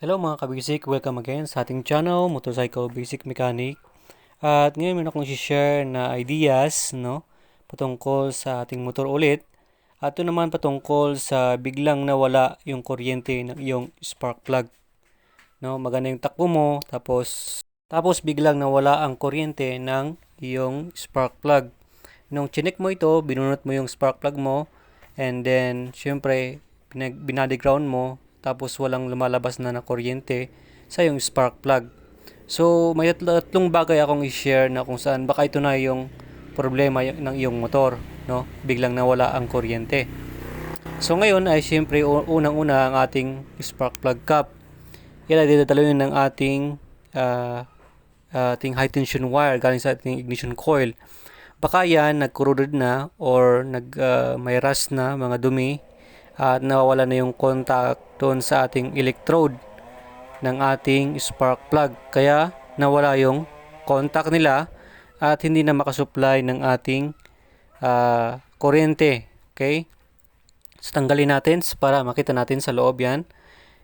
Hello mga kabisik, welcome again sa ating channel, Motorcycle Basic Mechanic. At ngayon meron akong share na ideas, no, patungkol sa ating motor ulit. At ito naman patungkol sa biglang nawala yung kuryente ng iyong spark plug. No, maganda yung takbo mo, tapos biglang nawala ang kuryente ng iyong spark plug. Nung chinek mo ito, binunot mo yung spark plug mo, and then syempre binody ground mo, tapos walang lumalabas na kuryente sa yung spark plug. So may tatlong bagay akong i-share na kung saan baka ito na yung problema ng iyong motor, no? Biglang nawala ang kuryente. So ngayon ay syempre unang-una ang ating spark plug cap. Yan ay didaloyin ng ating high tension wire galing sa ating ignition coil. Baka yan nag-corroded na or may rust na, mga dumi, at nawawala na yung contact doon sa ating electrode ng ating spark plug. Kaya nawala yung contact nila at hindi na makasupply ng ating kuryente. Okay? So tanggalin natin para makita natin sa loob yan.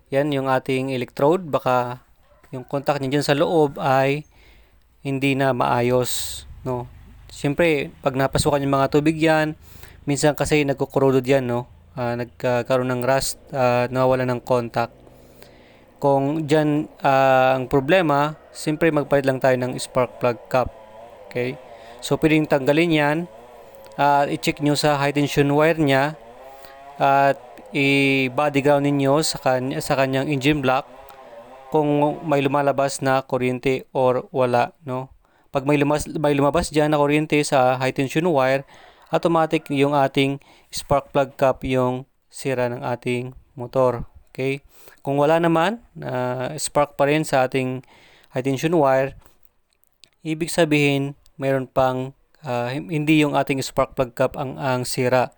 Yan yung ating electrode. Baka yung contact niya dyan sa loob ay hindi na maayos, no? Siyempre, pag napasukan yung mga tubig yan, minsan kasi nagkukorroded yan, no? Nagkaroon ng rust, nawawala ng contact. Kung dyan ang problema, siyempre magpalit lang tayo ng spark plug cap. Okay? So, pwedeng tanggalin yan. I-check nyo sa high tension wire niya at i-body ground ninyo sa kanyang engine block kung may lumalabas na kuryente or wala, no? Pag may lumabas dyan na kuryente sa high tension wire, automatic yung ating spark plug cap yung sira ng ating motor. Okay? Kung wala naman, spark pa rin sa ating high tension wire, ibig sabihin mayroon pang hindi yung ating spark plug cap ang sira.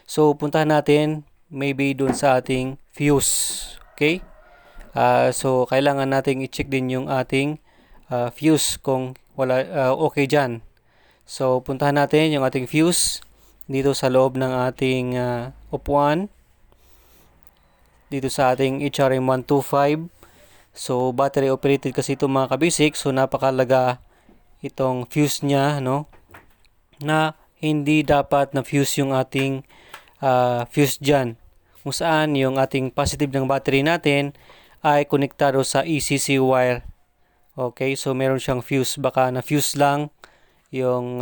So puntahan natin maybe doon sa ating fuse. Okay? So kailangan nating i-check din yung ating fuse kung wala okay dyan. So puntahan natin yung ating fuse dito sa loob ng ating upuan, dito sa ating HRM125. So battery operated kasi ito mga kabisik, so napakalaga itong fuse niya, no, na hindi dapat na fuse yung ating fuse dyan, kung saan yung ating positive ng battery natin ay konektado sa ECC wire. Okay, so meron siyang fuse, baka na fuse lang yung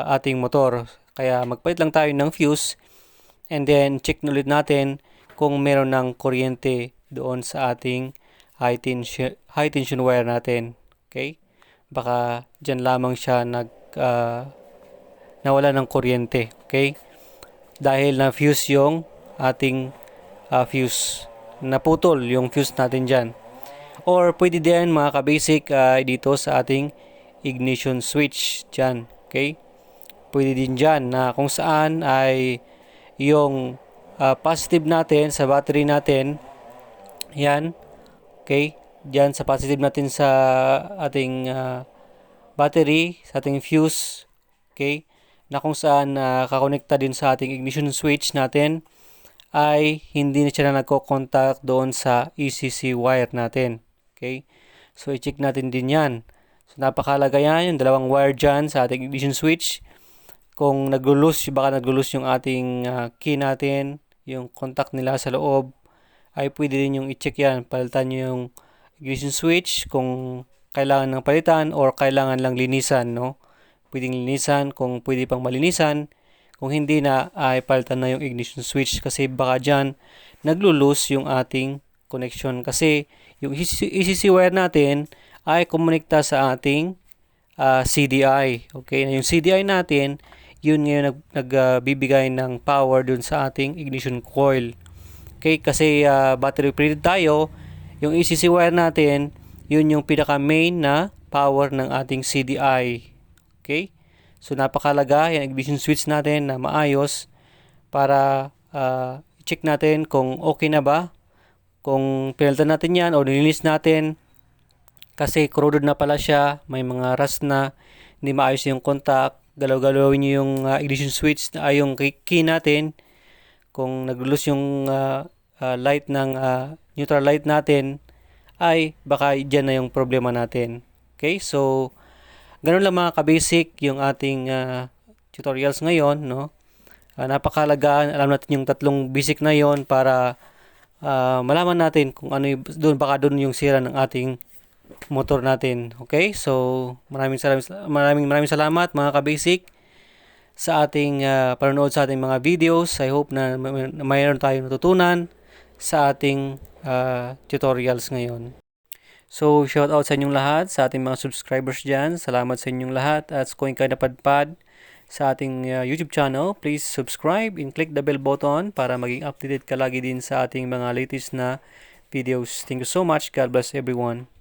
ating motor. Kaya magpalit lang tayo ng fuse and then check ulit natin kung meron ng kuryente doon sa ating high tension wire natin. Okay? Baka dyan lamang siya nawala ng kuryente. Okay? Dahil na fuse yung ating fuse. Naputol yung fuse natin dyan. Or pwede din mga kabasic dito sa ating ignition switch dyan. Okay? Pwede din dyan na kung saan ay yung positive natin sa battery natin, yan. Okay? Dyan sa positive natin sa ating battery, sa ating fuse. Okay? Na kung saan kakonekta din sa ating ignition switch natin, ay hindi na siya nagko-contact doon sa ECC wire natin. Okay? So, i-check natin din yan. So, napakalaga yan, yung dalawang wire dyan sa ating ignition switch. Kung baka nag-loose yung ating key natin, yung contact nila sa loob, ay pwede din yung i-check yan. Palitan nyo yung ignition switch kung kailangan ng palitan or kailangan lang linisan, no? Pwedeng linisan kung pwede pang malinisan. Kung hindi na, ay palitan na yung ignition switch kasi baka dyan naglo-loose yung ating connection. Kasi yung ECC wire natin ay kumonekta sa ating CDI. Okay, na yung CDI natin, yun ngayon nagbibigay ng power dun sa ating ignition coil. Okay, kasi battery operated tayo, yung ECC wire natin, yun yung pinaka main na power ng ating CDI. Okay? So napakalaga yung ignition switch natin na maayos para check natin kung okay na ba. Kung pinalitan natin yan o nilinis natin kasi corroded na pala siya, may mga rust na, hindi maayos yung contact, galaw-galawin nyo yung ignition switch yung key natin. Kung nag-loose yung light ng neutral light natin, ay baka dyan na yung problema natin. Okay, so ganun lang mga ka-basic yung ating tutorials ngayon, no? Napakahalaga, alam natin yung tatlong basic na yon para malaman natin kung ano yung, baka doon yung sira ng ating motor natin. Okay, so maraming salamat mga ka-basic sa ating panonood sa ating mga videos. I hope na mayroon tayong natutunan sa ating tutorials ngayon. So, shout out sa inyong lahat, sa ating mga subscribers dyan. Salamat sa inyong lahat. At kung kayo napadpad sa ating YouTube channel, please subscribe and click the bell button para maging updated ka lagi din sa ating mga latest na videos. Thank you so much. God bless everyone.